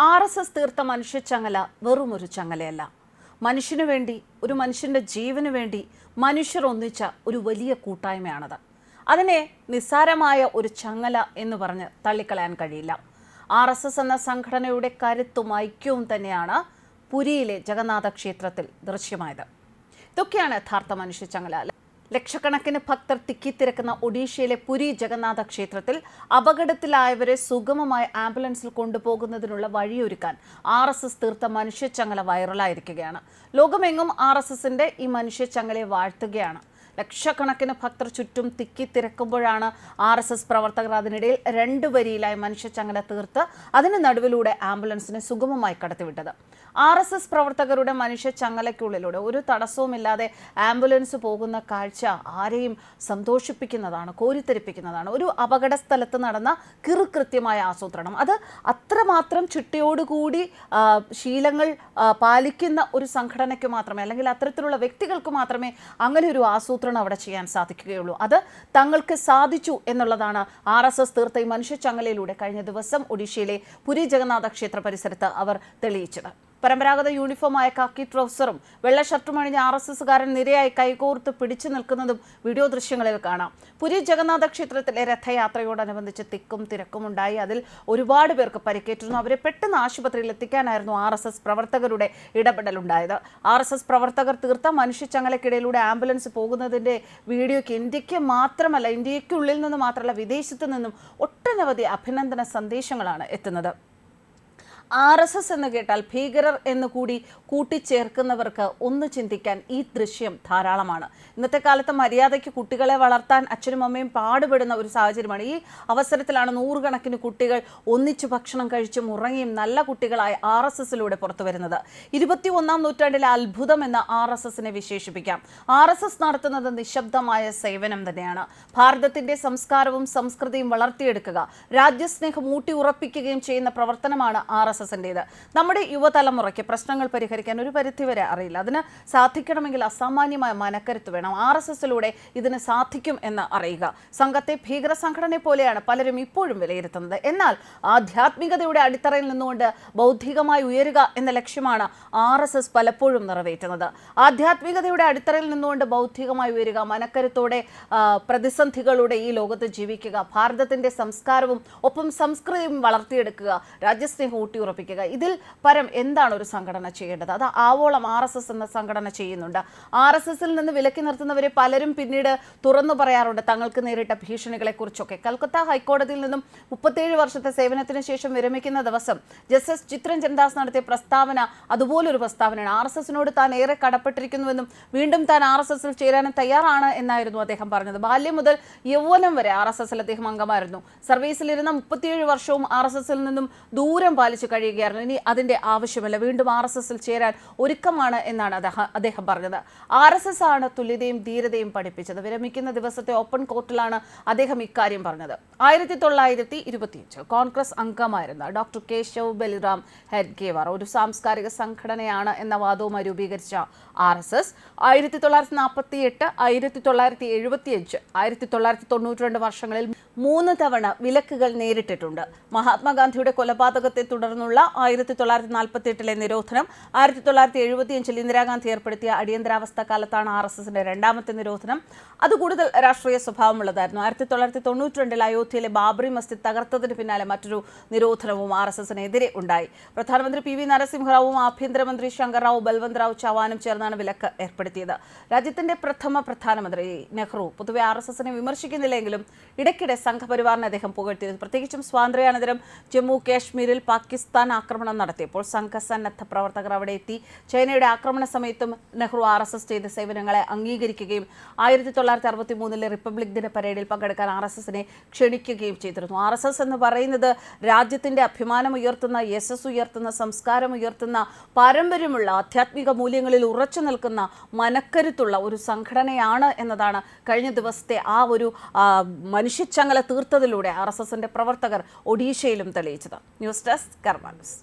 RSS തീർത്ത മനുഷ്യച്ചങ്ങല വെറുമൊരു ചങ്ങലയല്ല. മനുഷ്യനു വേണ്ടി, ഒരു മനുഷ്യൻ്റെ ജീവനു വേണ്ടി മനുഷ്യർ ഒന്നിച്ച ഒരു വലിയ കൂട്ടായ്മയാണത്. അതിനെ നിസ്സാരമായ ഒരു ചങ്ങല എന്ന് പറഞ്ഞ് തള്ളിക്കളയാൻ കഴിയില്ല. ആർഎസ്എസ് എന്ന സംഘടനയുടെ കരുത്തും ഐക്യവും തന്നെയാണ് പുരിയിലെ ജഗന്നാഥ ക്ഷേത്രത്തിൽ ദൃശ്യമായത്. ഇതൊക്കെയാണ് യഥാർത്ഥ മനുഷ്യച്ചങ്ങല. ലക്ഷക്കണക്കിന് ഭക്തർ തിക്കിത്തിരക്കുന്ന ഒഡീഷയിലെ പുരി ജഗന്നാഥ ക്ഷേത്രത്തിൽ അപകടത്തിലായവരെ സുഗമമായി ആംബുലൻസിൽ കൊണ്ടുപോകുന്നതിനുള്ള വഴിയൊരുക്കാൻ ആർഎസ്എസ് തീർത്ത മനുഷ്യച്ചങ്ങല വൈറലായിരിക്കുകയാണ്. ലോകമെങ്ങും ആർഎസ്എസിന്റെ ഈ മനുഷ്യച്ചങ്ങലയെ വാഴ്ത്തുകയാണ്. ലക്ഷക്കണക്കിന് ഭക്തർ ചുറ്റും തിക്കിത്തിരക്കുമ്പോഴാണ് ആർഎസ്എസ് പ്രവർത്തകർ അതിനിടയിൽ 2 വരിയിലായി മനുഷ്യച്ചങ്ങല തീർത്ത് അതിന് നടുവിലൂടെ ആംബുലൻസിനെ സുഗമമായി കടത്തിവിട്ടത്. ആർഎസ്എസ് പ്രവർത്തകരുടെ മനുഷ്യച്ചങ്ങലയ്ക്കുള്ളിലൂടെ ഒരു തടസ്സവുമില്ലാതെ ആംബുലൻസ് പോകുന്ന കാഴ്ച ആരെയും സന്തോഷിപ്പിക്കുന്നതാണ്, കോരിത്തെരിപ്പിക്കുന്നതാണ്. ഒരു അപകട സ്ഥലത്ത് നടന്ന കൃത്യമായ ആസൂത്രണം, അത് അത്രമാത്രം ചിട്ടയോടുകൂടി ശീലങ്ങൾ പാലിക്കുന്ന ഒരു സംഘടനയ്ക്ക് മാത്രമേ, അല്ലെങ്കിൽ അത്തരത്തിലുള്ള വ്യക്തികൾക്ക് മാത്രമേ അങ്ങനെ ഒരു ആസൂത്രണം അവിടെ ചെയ്യാൻ സാധിക്കുകയുള്ളൂ. അത് തങ്ങൾക്ക് സാധിച്ചു എന്നുള്ളതാണ് ആർഎസ്എസ് തീർത്ത ഈ മനുഷ്യച്ചങ്ങലയിലൂടെ കഴിഞ്ഞ ദിവസം ഒഡീഷയിലെ പുരി ജഗന്നാഥ ക്ഷേത്ര പരിസരത്ത് അവർ തെളിയിച്ചത്. പരമ്പരാഗത യൂണിഫോമായ കാക്കി ട്രൗസറും വെള്ള ഷർട്ടും അണിഞ്ഞ ആർഎസ്എസ്സുകാരൻ നിരയായി കൈകോർത്ത് പിടിച്ചു നിൽക്കുന്നതും വീഡിയോ ദൃശ്യങ്ങളിൽ കാണാം. പുരി ജഗന്നാഥ ക്ഷേത്രത്തിലെ രഥയാത്രയോടനുബന്ധിച്ച് തിക്കും തിരക്കും ഉണ്ടായി. അതിൽ ഒരുപാട് പേർക്ക് പരിക്കേറ്റിരുന്നു. അവരെ പെട്ടെന്ന് ആശുപത്രിയിൽ എത്തിക്കാനായിരുന്നു ആർഎസ്എസ് പ്രവർത്തകരുടെ ഇടപെടലുണ്ടായത്. ആർഎസ്എസ് പ്രവർത്തകർ തീർത്ത മനുഷ്യച്ചങ്ങലയ്ക്കിടയിലൂടെ ആംബുലൻസ് പോകുന്നതിന്റെ വീഡിയോയ്ക്ക് ഇന്ത്യക്കുള്ളിൽ നിന്ന് മാത്രമല്ല വിദേശത്തു നിന്നും ഒട്ടനവധി അഭിനന്ദന സന്ദേശങ്ങളാണ് എത്തുന്നത്. ആർഎസ്എസ് എന്ന് കേട്ടാൽ ഭീകരർ എന്ന് കൂടി കൂട്ടിച്ചേർക്കുന്നവർക്ക് ഒന്ന് ചിന്തിക്കാൻ ഈ ദൃശ്യം ധാരാളമാണ്. ഇന്നത്തെ കാലത്ത് മര്യാദയ്ക്ക് കുട്ടികളെ വളർത്താൻ അച്ഛനും അമ്മയും പാടുപെടുന്ന ഒരു സാഹചര്യമാണ്. ഈ അവസരത്തിലാണ് നൂറുകണക്കിന് കുട്ടികൾ ഒന്നിച്ചു ഭക്ഷണം കഴിച്ചും ഉറങ്ങിയും നല്ല കുട്ടികളായി ആർഎസ്എസിലൂടെ പുറത്തു വരുന്നത്. 21-ാം നൂറ്റാണ്ടിലെ അത്ഭുതം എന്ന് ആർഎസ്എസിനെ വിശേഷിപ്പിക്കാം. ആർഎസ്എസ് നടത്തുന്നത് നിശബ്ദമായ സേവനം തന്നെയാണ്. ഭാരതത്തിന്റെ സംസ്കാരവും സംസ്കൃതിയും വളർത്തിയെടുക്കുക, രാജ്യസ്നേഹം ഊട്ടി ഉറപ്പിക്കുകയും ചെയ്യുന്ന പ്രവർത്തനമാണ് ആർഎസ്എസിൻ്റേത്. നമ്മുടെ യുവതലമുറയ്ക്ക് പ്രശ്നങ്ങൾ പരിഹരിക്കാൻ ഒരു പരിധിവരെ അറിയില്ല. അതിന് സാധിക്കണമെങ്കിൽ അസാമാന്യമായ മനക്കരുത്ത് വേണം. ആർഎസ്എസിലൂടെ ഇതിന് സാധിക്കും എന്ന് അറിയുക. സംഘത്തെ ഭീകര സംഘടനയെ പോലെയാണ് പലരും ഇപ്പോഴും വിലയിരുത്തുന്നത്. എന്നാൽ ആധ്യാത്മികതയുടെ അടിത്തറയിൽ നിന്നുകൊണ്ട് ബൗദ്ധികമായി ഉയരുക എന്ന ലക്ഷ്യമാണ് ആർഎസ്എസ് പലപ്പോഴും നിറവേറ്റുന്നത്. ആധ്യാത്മികതയുടെ അടിത്തറയിൽ നിന്നുകൊണ്ട് ബൗദ്ധികമായി ഉയരുക, മനക്കരുത്തോടെ പ്രതിസന്ധികളുടെ ഈ ലോകത്ത് ജീവിക്കുക, ഭാരതത്തിന്റെ സംസ്കാരവും ഒപ്പം സംസ്കൃതിയും വളർത്തിയെടുക്കുക, രാജ്യസ്നേഹം ഊട്ടിയുറപ്പിക്കുക. ഇതിൽ പരം എന്താണ് ഒരു സംഘടന ചെയ്യേണ്ടത്? അത് ആവോളം ആർഎസ്എസ് എന്ന സംഘടന ചെയ്യുന്നുണ്ട്. ആർഎസ്എസിൽ നിന്ന് വിലക്കി നിർത്തുന്നവരെ പലരും പിന്നീട് തുറന്നു പറയാറുണ്ട് തങ്ങൾക്ക് നേരിട്ട ഭീഷണികളെ കുറിച്ചൊക്കെ. കൽക്കത്ത ഹൈക്കോടതിയിൽ നിന്നും 37 വർഷത്തെ സേവനത്തിന് ശേഷം വിരമിക്കുന്ന ദിവസം ജസ്റ്റിസ് ചിത്രഞ്ജൻ ദാസ് നടത്തിയ പ്രസ്താവന അതുപോലൊരു പ്രസ്താവനയാണ്. ആർഎസ്എസിനോട് താൻ ഏറെ കടപ്പെട്ടിരിക്കുന്നുവെന്നും വീണ്ടും താൻ ആർഎസ്എസിൽ ചേരാനും തയ്യാറാണ് എന്നായിരുന്നു അദ്ദേഹം പറഞ്ഞത്. ബാല്യം മുതൽ യൗവനം വരെ ആർഎസ്എസിൽ അദ്ദേഹം അംഗമായിരുന്നു. സർവീസിലിരുന്ന 37 വർഷവും ആർഎസ്എസിൽ നിന്നും ദൂരം പാലിച്ചു കഴിയുകയായിരുന്നു. ഇനി അതിന്റെ ആവശ്യമില്ല, വീണ്ടും ആർഎസ്എസിൽ ചേരാൻ ഒരുക്കമാണ് എന്നാണ് അദ്ദേഹം പറഞ്ഞത്. ആർഎസ്എസ് ആണ് തുല്യതയും ധീരതയും പഠിപ്പിച്ചത്. വിരമിക്കുന്ന ദിവസത്തെ ഓപ്പൺ കോർട്ടിലാണ് അദ്ദേഹം ഇക്കാര്യം പറഞ്ഞത്. 1925 കോൺഗ്രസ് അംഗമായിരുന്ന ഡോക്ടർ കേശവ് ബലിറാം ഹെഡ്ഗേവാർ ഒരു സാംസ്കാരിക സംഘടനയാണ് എന്ന വാദവുമായി രൂപീകരിച്ച ആർഎസ്എസ് 1948, 1975, 1992 വർഷങ്ങളിൽ 3 തവണ വിലക്കുകൾ നേരിട്ടിട്ടുണ്ട്. മഹാത്മാഗാന്ധിയുടെ കൊലപാതകത്തെ തുടർന്നുള്ള 1948 നിരോധനം, 1975 ഇന്ദിരാഗാന്ധി ഏർപ്പെടുത്തിയ അടിയന്തരാവസ്ഥ കാലത്താണ് ആർഎസ്എസിന്റെ 2ാമത്തെ നിരോധനം. അത് കൂടുതൽ രാഷ്ട്രീയ സ്വഭാവമുള്ളതായിരുന്നു. 1992 അയോധ്യയിലെ ബാബറി മസ്ജിദ് തകർത്തതിന് പിന്നാലെ മറ്റൊരു നിരോധനവും ആർഎസ്എസിനെതിരെ ഉണ്ടായി. പ്രധാനമന്ത്രി PV നരസിംഹറാവുവും ആഭ്യന്തരമന്ത്രി ശങ്കർ റാവു ബൽവന്ത് ചവാനും ചേർന്നാണ് വിലക്ക് ഏർപ്പെടുത്തിയത്. രാജ്യത്തിന്റെ പ്രഥമ പ്രധാനമന്ത്രി നെഹ്റു പൊതുവെ ആർഎസ്എസിനെ വിമർശിക്കുന്നില്ലെങ്കിലും ഇടയ്ക്കിടെ സംഘപരിവാറിനെ അദ്ദേഹം പുകഴ്ത്തിയത്. പ്രത്യേകിച്ചും സ്വാതന്ത്ര്യാനന്തരം ജമ്മു കാശ്മീരിൽ പാകിസ്ഥാൻ ആക്രമണം നടത്തിയപ്പോൾ സംഘസന്നദ്ധ പ്രവർത്തകർ അവിടെ എത്തി. ചൈനയുടെ ആക്രമണ സമയത്തും നെഹ്റു ആർഎസ്എസ് ചെയ്ത സേവനങ്ങളെ അംഗീകരിക്കുകയും 1963 റിപ്പബ്ലിക് ദിന പരേഡിൽ പങ്കെടുക്കാൻ ആർഎസ്എസിനെ ക്ഷണിക്കുകയും ചെയ്തിരുന്നു. ആർഎസ്എസ് എന്ന് പറയുന്നത് രാജ്യത്തിന്റെ അഭിമാനം ഉയർത്തുന്ന, യശസ് ഉയർത്തുന്ന, സംസ്കാരം ഉയർത്തുന്ന, പാരമ്പര്യമുള്ള, ആധ്യാത്മിക മൂല്യങ്ങളിൽ ഉറച്ചു നിൽക്കുന്ന, മനക്കരുത്തുള്ള ഒരു സംഘടനയാണ് എന്നതാണ് കഴിഞ്ഞ ദിവസത്തെ ആ ഒരു മനുഷ്യച്ചങ്ങല തീർത്തതിലൂടെ ആർഎസ്എസിന്റെ പ്രവർത്തകർ ഒഡീഷയിലും തെളിയിച്ചത്. ന്യൂസ് ഡെസ്ക് കർമ്മ ന്യൂസ്.